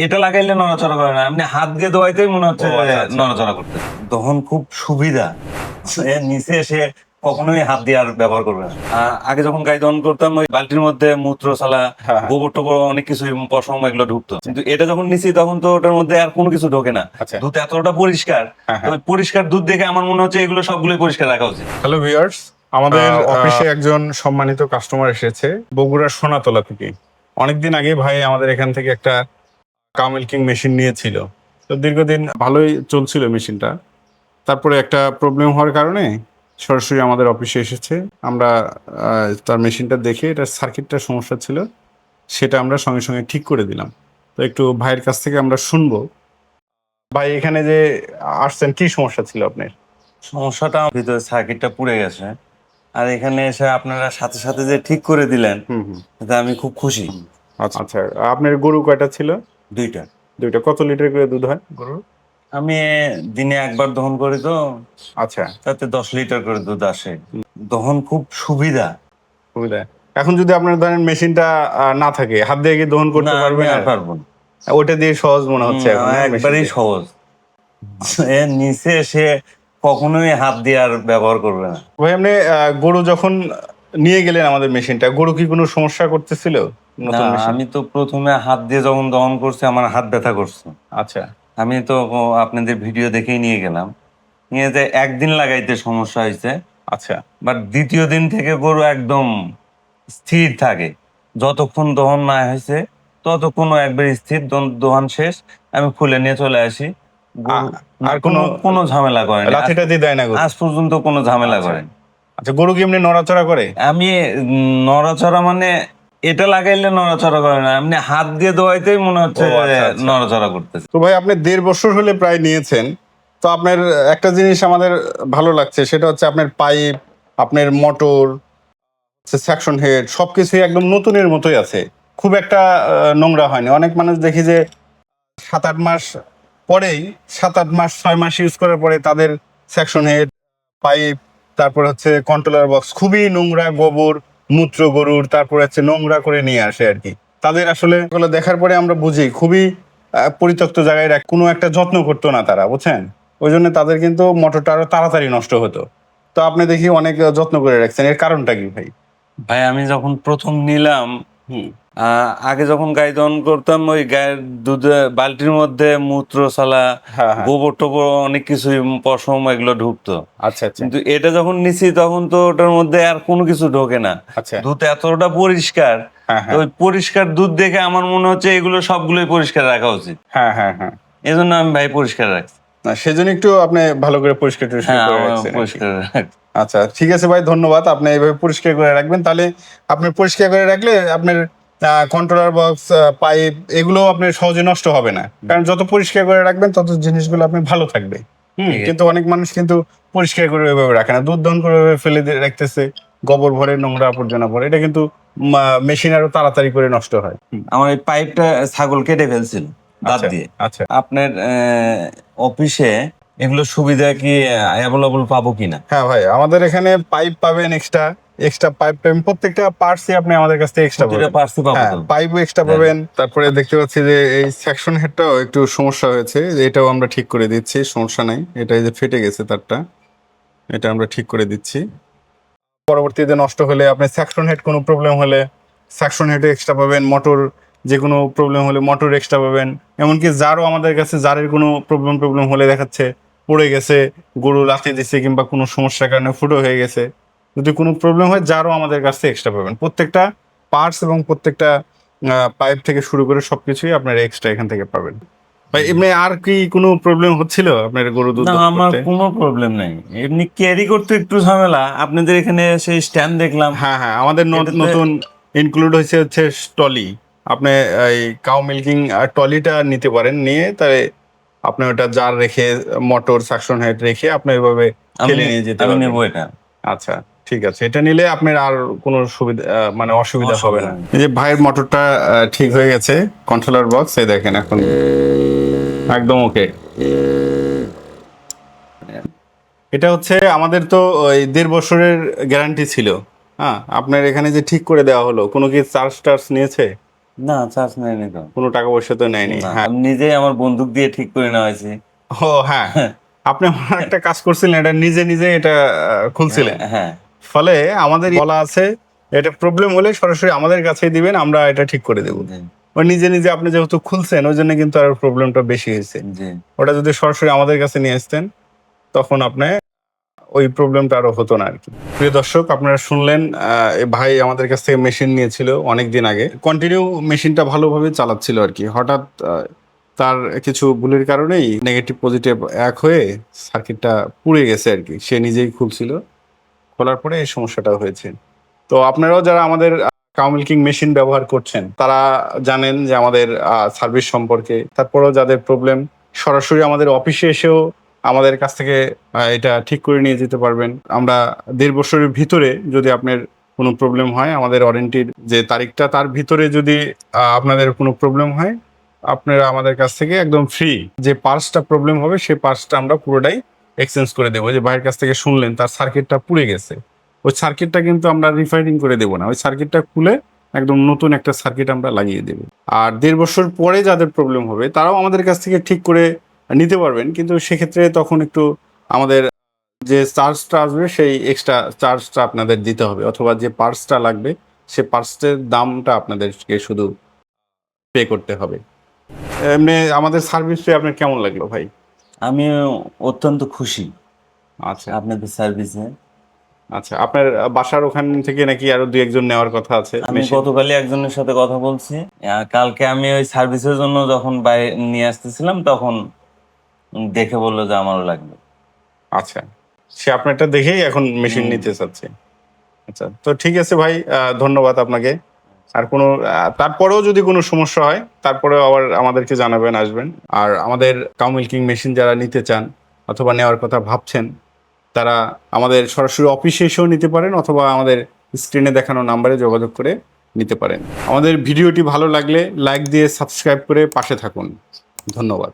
এটা লাগাইলে নড়াচড়া করে না, আপনি হাত দিয়ে দোয়াইতেই মনে হচ্ছে নড়াচড়া করতে। তখন খুব সুবিধা, এর নিচে এসে কখনোই হাত দিয়ে আর ব্যবহার করবে না। আগে যখন গাই দহন করতাম ওই বালতির মধ্যে মূত্র ছালা, গোবর টোবর অনেক কিছু পশম এগুলো ঢুকতো, কিন্তু এটা যখন নিছি তখন তো ওটার মধ্যে আর কোনো কিছু ঢোকে না। দুধ এতটা পরিষ্কার, পরিষ্কার দুধ দেখে আমার মনে হচ্ছে এগুলো সবগুলোই পরিষ্কার রাখা উচিত। হ্যালো ভিউয়ার্স, আমাদের অফিসে একজন সম্মানিত কাস্টমার এসেছে বগুড়ার সোনাতলা থেকে। অনেকদিন আগে ভাই আমাদের এখান থেকে একটা কাউ মিল্কিং মেশিন নিয়েছিল। তো দীর্ঘদিন ভালোই চলছিল মেশিনটা, তারপরে একটা প্রবলেম হওয়ার কারণে সরাসরি আমাদের অফিসে এসেছে। আমরা তার মেশিনটা দেখে এটা সার্কিটটার সমস্যা ছিল, সেটা আমরা সঙ্গে সঙ্গে ঠিক করে দিলাম। তো একটু ভাইয়ের কাছ থেকে আমরা শুনবো, ভাই এখানে যে আসছেন কি সমস্যা ছিল আপনার? সমস্যাটা আমার ভিতরে সার্কিটটা পুড়ে গেছে, আর এখানে এসে আপনারা সাথে সাথে যে ঠিক করে দিলেন এতে আমি খুব খুশি। আচ্ছা আচ্ছা, আপনার গরু কয়টা ছিল? দুইটা। দুইটা। কত লিটার করে দুধ হয় গরুর? আমি দিনে একবার দহন করি তো, আচ্ছা, তাতে 10 লিটার করে দুধ আসে। দহন খুব সুবিধা। সুবিধা। এখন যদি আপনার ধরেন মেশিনটা না থাকে, হাত দিয়ে কি দহন করতে না, পারবেন? আমি আর আর পারবো না। ওটা দিয়ে সহজ মনে হচ্ছে এখন না, একবারেই মেশিন সহজ। এর নিচে সে কখনোই হাত দিয়ে আর ব্যবহার করবে না। দিয়ে? ভাই আপনি গরু যখন নিয়ে গেলেন আমাদের মেশিনটা, গরু কি কোনো সমস্যা করতেছিল না, নতুন মেশিন? আমি তো প্রথমে হাত দিয়ে যখন দহন করছি আমার হাত ব্যথা করছে। আচ্ছা আমি তো আপনাদের ভিডিও দেখেই নিয়ে গেলাম, নিয়ে যে একদিন লাগাইতে সমস্যা হয়েছে, আচ্ছা। বাট দ্বিতীয় দিন থেকে গরু একদম স্থির থাকে। যতক্ষণ দহন না হয়েছে ততক্ষণ ও একবার স্থির। দহন শেষ, আমি খুলে নিয়ে চলে আসি। গরু আর কোনো কোনো ঝামেলা করেনি, লাঠি টাঠি দেয় না গরু? আজ পর্যন্ত কোনো ঝামেলা আচ্ছা। করেনি। আচ্ছা, গরু কি এমনি নড়াচড়া করে? আমি নড়াচড়া মানে এটা লাগাইলে নড়াচড়া করে না, আপনি হাত দিয়ে দোয়াইতেই মনে হচ্ছে নড়াচড়া করতেছে। তো ভাই আপনি 1.5 বছর হলে প্রায় নিয়েছেন, তো আপনার একটা জিনিস আমাদের ভালো লাগছে, সেটা হচ্ছে আপনার পাইপ, আপনার মোটর, সেকশন হেড সবকিছুই একদম নতুনের মতোই আছে। খুব একটা নোংরা হয়নি। অনেক মানুষ দেখি যে 7-8 মাস পরেই, 7-8 মাস 6 মাস ইউজ করার পরে তাদের সেকশন হেড, পাইপ, তারপর হচ্ছে কন্ট্রোলার বক্স খুবই নোংরা, গোবর মূত্র গরুর, তারপর হচ্ছে নোংরা করে নিয়ে আসে আর কি। তাদের আসলে এগুলো দেখার পরে আমরা বুঝি খুবই পরিত্যক্ত জায়গায় কোনো একটা যত্ন করতো না তারা, বুঝছেন? ওই জন্য তাদের কিন্তু মোটরটা আরো তাড়াতাড়ি নষ্ট হতো। তো আপনি দেখি অনেক যত্ন করে রাখছেন, এর কারণটা কি ভাই? ভাই আমি যখন প্রথম নিলাম, আগে যখন গাই দহন করতাম ওই গায়ের দুধে বালতির মধ্যে মূত্র ছালা, গোবর টোবর অনেক কিছু পশম এগুলো ঢুকতো। আচ্ছা আচ্ছা। কিন্তু এটা যখন নিছি তখন তো ওটার মধ্যে আর কোনো কিছু ঢোকে না। আচ্ছা। দুধ এতটা পরিষ্কার, তো ওই পরিষ্কার দুধ দেখে আমার মনে হচ্ছে এগুলো সবগুলোই পরিষ্কার রাখা উচিত। হ্যাঁ হ্যাঁ হ্যাঁ, এই জন্য আমি ভাই পরিষ্কার রাখছি। না সেজন্য একটু আপনি ভালো করে পরিষ্কার টরিষ্কার করে রাখছেন। পরিষ্কার রাখছি। আচ্ছা ঠিক আছে ভাই, ধন্যবাদ। আপনি এইভাবে পরিষ্কার করে রাখবেন, তাহলে আপনি পরিষ্কার করে রাখলে আপনার কন্ট্রোলার বক্স, পাইপ এগুলো আপনার সহজে নষ্ট হবে না, কারণ যত পরিষ্কার করে রাখবেন তত জিনিসগুলো আপনি ভালো থাকবে। কিন্তু অনেক মানুষ কিন্তু পরিষ্কার করে ওইভাবে রাখে না, দুধ দহন করে ওইভাবে ফেলে দিয়ে রাখতেছে, গোবর ভরে, নোংরা আবর্জনা ভরে, এটা কিন্তু মেশিন আরো তাড়াতাড়ি করে নষ্ট হয়। আমার এই পাইপটা ছাগল কেটে ফেলছিল দাঁত দিয়ে। আচ্ছা। আপনার অফিসে এগুলো সুবিধা কি অ্যাভেলেবল পাবো কিনা? হ্যাঁ ভাই, আমাদের এখানে পাইপ পাবেন, এক্সট্রা এক্সট্রা পাইপ পাবেন, প্রত্যেকটা পার্টসই আপনি আমাদের কাছ থেকে এক্সট্রা পাবেন। পার্সি পাবো হ্যাঁ, তো? পাইপও এক্সট্রা পাবেন। তারপরে দেখতে পাচ্ছি যে এই সেকশন হেডটাও একটু সমস্যা হয়েছে, এটাও আমরা ঠিক করে দিচ্ছি, সমস্যা নাই। এটা এই যে ফেটে গেছে তারটা, এটা আমরা ঠিক করে দিচ্ছি। পরবর্তীতে নষ্ট হলে আপনি সেকশন হেড কোনো প্রবলেম হলে সেকশন হেড এক্সট্রা পাবেন, মোটর যে কোনো প্রবলেম হলে মোটর এক্সট্রা পাবেন। এমনকি জারও আমাদের কাছে, জারের কোনো প্রবলেম হলে দেখাচ্ছে পড়ে গেছে, গরু লাথি দিচ্ছে, কিংবা কোনো সমস্যার কারণে ফুটো হয়ে গেছে, যদি কোনো প্রবলেম হয় জারও আমাদের কাছে এক্সট্রা পাবেন। প্রত্যেকটা পার্টস এবং প্রত্যেকটা পাইপ থেকে শুরু করে সবকিছুই আপনারা এক্সট্রা এখান থেকে পাবেন। ভাই এমনি আর কি কোনো প্রবলেম হচ্ছিল আপনার গরু দুধ? না, আমার কোনো প্রবলেম নাই, এমনি ক্যারি করতে একটু ঝামেলা। আপনাদের এখানে সেই স্ট্যান্ড দেখলাম। হ্যাঁ হ্যাঁ, আমাদের নতুন ইনক্লুড হচ্ছে টলি। আপনি এই কাউ মিল্কিং টলিটা নিতে পারেন, নিয়ে তাই আপনি ওটা জার রেখে, মোটর সাকশন হেড রেখে আপনি ওইভাবে ঠেলে নিয়ে যেতে আমি পারবেন। নেবো এটা। আচ্ছা ঠিক আছে, এটা নিলে আপনার আর কোনো সুবিধা মানে অসুবিধা হবে না। এই যে ভাইয়ের মোটরটা ঠিক হয়ে গেছে, কন্ট্রোলার বক্স এই দেখেন এখন একদম ওকে। এটা হচ্ছে আমাদের তো ওই 1.5 বছরের গ্যারান্টি ছিল। হ্যাঁ, আপনার এখানে যে ঠিক করে দেওয়া হলো, কোনো কি চার্জ টার্জ নিয়েছে? না, চার্জ নেয়নি তো। কোনো টাকা পয়সা তো নেয়নি? না, হ্যাঁ। আমি নিজেই আমার বন্দুক দিয়ে ঠিক করে নেওয়া হয়েছে। ও হ্যাঁ, আপনি আমার একটা কাজ করছিলেন, এটা নিজে নিজে এটা খুলছিলেন। হ্যাঁ, ফলে আমাদের বলা আছে এটা প্রবলেম হলে সরাসরি আমাদের কাছেই দিবেন, আমরা এটা ঠিক করে দেবো। জি, ওই নিজে নিজে আপনি যেহেতু খুলছেন ওই জন্য কিন্তু আর প্রবলেমটা বেশি হয়েছে। জি, ওটা যদি সরাসরি আমাদের কাছে নিয়ে আসতেন তখন আপনি ওই প্রবলেমটা আরো হতো না আর কি। প্রিয় দর্শক, আপনারা শুনলেন এই ভাই আমাদের কাছ থেকে মেশিন নিয়েছিল অনেক দিন আগে, কন্টিনিউ মেশিনটা ভালোভাবে চালাচ্ছিল আর কি। হঠাৎ তার কিছু ভুলের কারণেই নেগেটিভ পজিটিভ এক হয়ে সার্কিটটা পুড়ে গেছে আর কি। সে নিজেই খুলছিল, খোলার পরে এই সমস্যাটা হয়েছে। তো আপনারাও যারা আমাদের কাউ মিল্কিং মেশিন ব্যবহার করছেন তারা জানেন যে আমাদের সার্ভিস সম্পর্কে। তারপরেও যাদের প্রবলেম সরাসরি আমাদের অফিসে এসেও আমাদের কাছ থেকে এটা ঠিক করে নিয়ে যেতে পারবেন। আমরা 1.5 বছরের ভিতরে যদি আপনার কোনো প্রবলেম হয়, আমাদের ওয়ারেন্টির যে তারিখটা তার ভিতরে যদি আপনাদের কোনো প্রবলেম হয়, আপনারা আমাদের কাছ থেকে একদম ফ্রি যে পার্টসটা প্রবলেম হবে সেই পার্টসটা আমরা পুরোটাই এক্সচেঞ্জ করে দেবো। যে ভাইয়ের কাছ থেকে শুনলেন তার সার্কিটটা পুড়ে গেছে, ওই সার্কিটটা কিন্তু আমরা রিফাইনিং করে দেবো না, ওই সার্কিটটা খুলে একদম নতুন একটা সার্কিট আমরা লাগিয়ে দেবো। আর 1.5 বছর পরে যাদের প্রবলেম হবে তারাও আমাদের কাছ থেকে ঠিক করে নিতে পারবেন, কিন্তু সেক্ষেত্রে তখন একটু আমাদের যে চার্জটা আসবে সেই এক্সট্রা চার্জটা আপনাদের দিতে হবে, অথবা যে পার্টসটা লাগবে সে পার্টসের দামটা আপনাদেরকে শুধু পে করতে হবে। এমনি আমাদের সার্ভিস পেয়ে আপনার কেমন লাগলো ভাই? আমি অত্যন্ত খুশি আচ্ছা আপনাদের সার্ভিসে। আচ্ছা, আপনার বাসার ওখান থেকে নাকি আরো 2-1 জন নেওয়ার কথা আছে আমি মেশিন? গতকালই একজনের সাথে কথা বলছি। কালকে আমি ওই সার্ভিসের জন্য যখন বাইরে নিয়ে আসতেছিলাম তখন দেখে বললো যে আমারও লাগবে। আচ্ছা, সে আপনারটা দেখেই এখন মেশিন নিতে চাচ্ছে। আচ্ছা, তো ঠিক আছে ভাই, ধন্যবাদ আপনাকে। আর কোনো তারপরেও যদি কোনো সমস্যা হয় তারপরেও আবার আমাদেরকে জানাবেন, আসবেন। আর আমাদের কাউ মিল্কিং মেশিন যারা নিতে চান অথবা নেওয়ার কথা ভাবছেন তারা আমাদের সরাসরি অফিসে এসেও নিতে পারেন, অথবা আমাদের স্ক্রিনে দেখানো নাম্বারে যোগাযোগ করে নিতে পারেন। আমাদের ভিডিওটি ভালো লাগলে লাইক দিয়ে সাবস্ক্রাইব করে পাশে থাকুন। ধন্যবাদ।